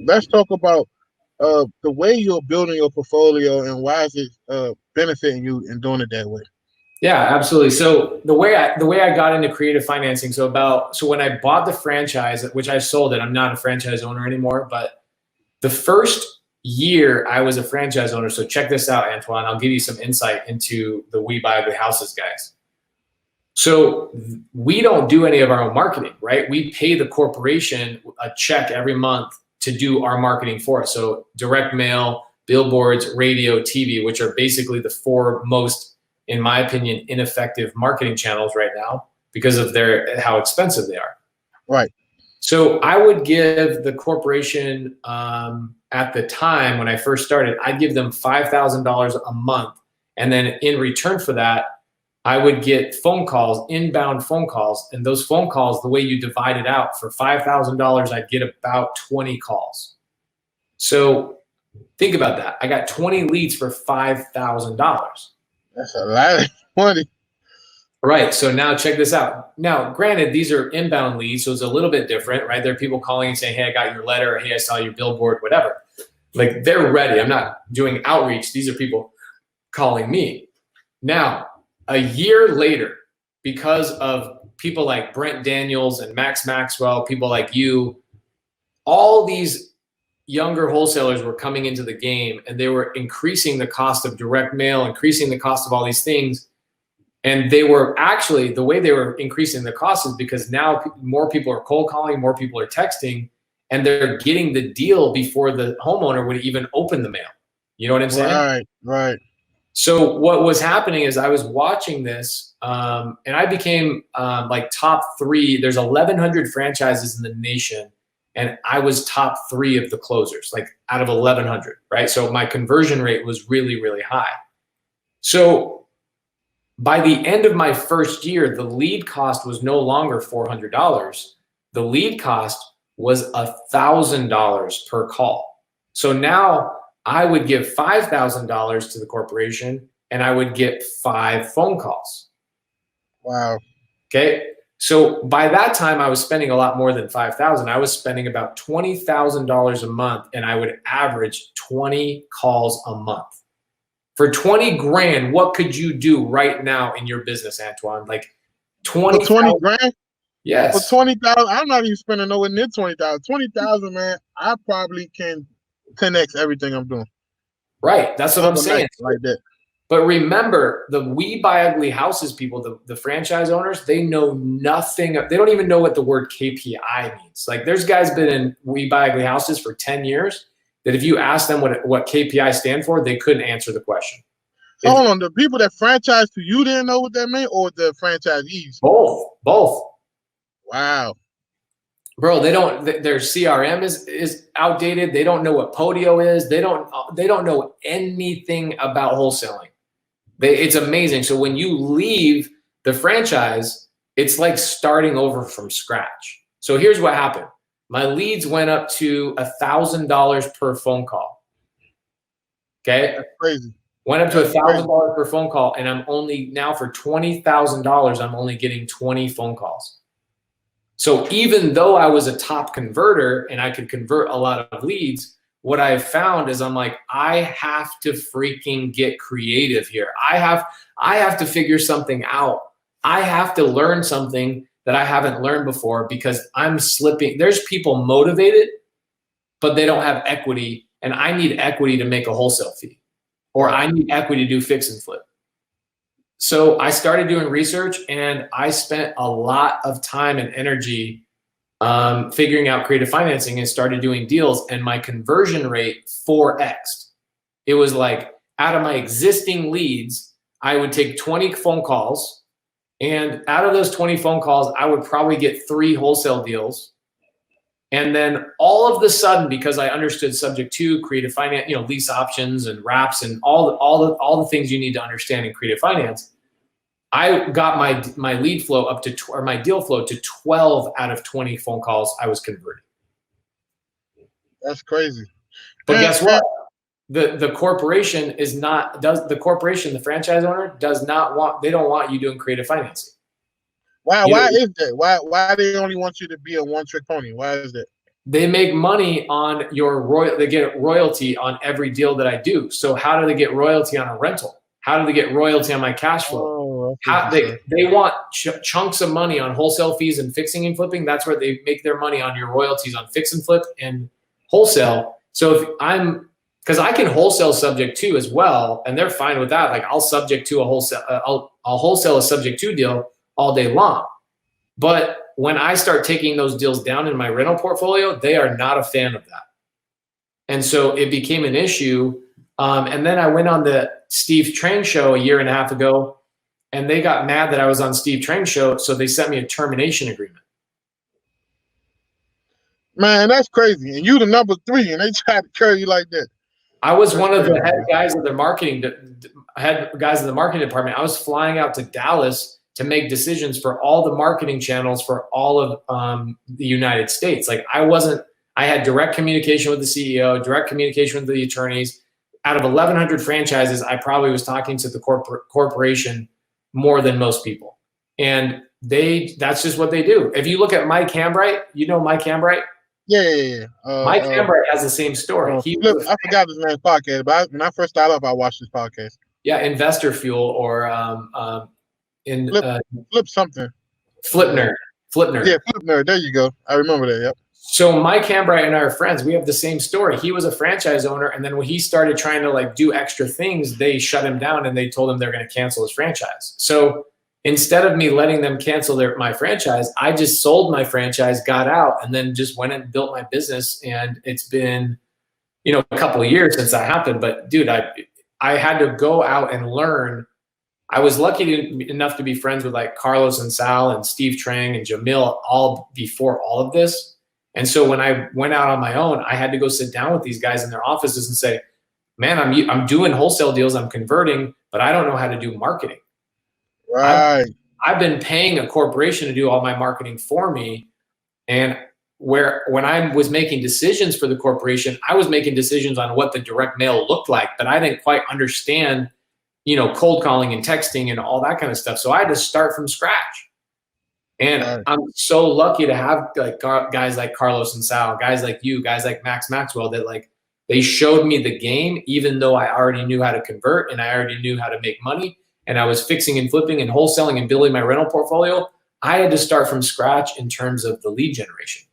let's talk about the way you're building your portfolio and why is it benefiting you in doing it that way. Yeah, absolutely. So the way I got into creative financing, so when I bought the franchise, which I sold it, I'm not a franchise owner anymore, but the first year I was a franchise owner. So check this out, Antoine. I'll give you some insight into the We Buy Ugly Houses guys. So we don't do any of our own marketing, right? We pay the corporation a check every month to do our marketing for us. So direct mail, billboards, radio, TV, which are basically the four most, in my opinion, ineffective marketing channels right now because of how expensive they are. Right. So I would give the corporation at the time when I first started, I'd give them $5,000 a month. And then in return for that, I would get phone calls, inbound phone calls. And those phone calls, the way you divide it out, for $5,000, I'd get about 20 calls. So think about that. I got 20 leads for $5,000. That's a lot of money. Right. So now check this out. Now, granted, these are inbound leads, so it's a little bit different, right? There are people calling and saying, hey, I got your letter, or hey, I saw your billboard, whatever. Like, they're ready. I'm not doing outreach. These are people calling me. Now, a year later, because of people like Brent Daniels and Max Maxwell, people like you, all these younger wholesalers were coming into the game and they were increasing the cost of direct mail, increasing the cost of all these things. And they were actually, the way they were increasing the cost is because now more people are cold calling, more people are texting, and they're getting the deal before the homeowner would even open the mail. You know what I'm saying? Right, right. So what was happening is I was watching this and I became like top 3. There's 1,100 franchises in the nation. And I was top 3 of the closers, like out of 1,100, right? So my conversion rate was really, really high. So by the end of my first year, the lead cost was no longer $400. The lead cost was $1,000 per call. So now I would give $5,000 to the corporation and I would get 5 phone calls. Wow. Okay. So by that time, I was spending a lot more than $5,000. I was spending about $20,000 a month, and I would average 20 calls a month. For 20 grand, what could you do right now in your business, Antoine? Like 20 grand? Yes. For 20,000, I'm not even spending nowhere near 20,000. 20,000, man, I probably can 10x everything I'm doing. Right. That's what I'm saying. Like that. But remember, the We Buy Ugly Houses people, the franchise owners, they know nothing. They don't even know what the word KPI means. Like, there's guys been in We Buy Ugly Houses for 10 years that if you ask them what KPI stand for, they couldn't answer the question. So hold on, the people that franchise to you didn't know what that meant, or the franchisees? Both. Wow. Bro, they don't. Their CRM is outdated. They don't know what Podio is. They don't know anything about wholesaling. It's amazing. So when you leave the franchise, it's like starting over from scratch. So here's what happened. My leads went up to $1,000 per phone call. Okay, that's crazy. Went up to $1,000 per phone call, and I'm only now for $20,000. I'm only getting 20 phone calls. So even though I was a top converter and I could convert a lot of leads, what I've found is I'm like, I have to freaking get creative here. I have to figure something out. I have to learn something that I haven't learned before because I'm slipping. There's people motivated, but they don't have equity, and I need equity to make a wholesale fee, or I need equity to do fix and flip. So I started doing research, and I spent a lot of time and energy figuring out creative financing and started doing deals, and my conversion rate 4x'd. It was like, out of my existing leads, I would take 20 phone calls, and out of those 20 phone calls, I would probably get 3 wholesale deals. And then all of the sudden, because I understood subject to creative finance, lease options and wraps and all the things you need to understand in creative finance, I got my lead flow up to, or my deal flow to 12 out of 20 phone calls I was converting. That's crazy. But guess what? The corporation the franchise owner they don't want you doing creative financing. Why is that? Why they only want you to be a one-trick pony? Why is that? they make money on your they get royalty on every deal that I do. So how do they get royalty on a rental? How do they get royalty on my cash flow? How they want chunks of money on wholesale fees and fixing and flipping. That's where they make their money, on your royalties on fix and flip and wholesale. So if because I can wholesale subject to as well, and they're fine with that. Like I'll subject to a wholesale, I'll wholesale a subject to deal all day long. But when I start taking those deals down in my rental portfolio, they are not a fan of that. And so it became an issue. And then I went on the Steve Train show a year and a half ago, and they got mad that I was on Steve Train show. So they sent me a termination agreement. Man, that's crazy. And you the number 3, and they tried to carry you like that. I was one of the head guys of the marketing department. I was flying out to Dallas to make decisions for all the marketing channels for all of the United States. Like I had direct communication with the CEO, direct communication with the attorneys. Out of 1,100 franchises, I probably was talking to the corporation more than most people. And that's just what they do. If you look at Mike Hambright, you know Mike Hambright? Yeah. Mike Hambright has the same story. I forgot his name's podcast, but when I first started up, I watched his podcast. Yeah, Investor Fuel or Flip something. Flipner. Yeah, Flipner. There you go. I remember that. Yep. So Mike Hambright and I are friends. We have the same story. He was a franchise owner, and then when he started trying to like do extra things, they shut him down and they told him they're going to cancel his franchise. So instead of me letting them cancel my franchise, I just sold my franchise, got out, and then just went and built my business. And it's been, a couple of years since that happened. But dude, I had to go out and learn. I was lucky enough to be friends with like Carlos and Sal and Steve Trang and Jamil all before all of this. And so when I went out on my own, I had to go sit down with these guys in their offices and say, man, I'm doing wholesale deals, I'm converting, but I don't know how to do marketing. Right. I've been paying a corporation to do all my marketing for me. And when I was making decisions for the corporation, I was making decisions on what the direct mail looked like, but I didn't quite understand, cold calling and texting and all that kind of stuff. So I had to start from scratch. And right. I'm so lucky to have like guys like Carlos and Sal, guys like you, guys like Max Maxwell, that like they showed me the game, even though I already knew how to convert and I already knew how to make money. And I was fixing and flipping and wholesaling and building my rental portfolio. I had to start from scratch in terms of the lead generation.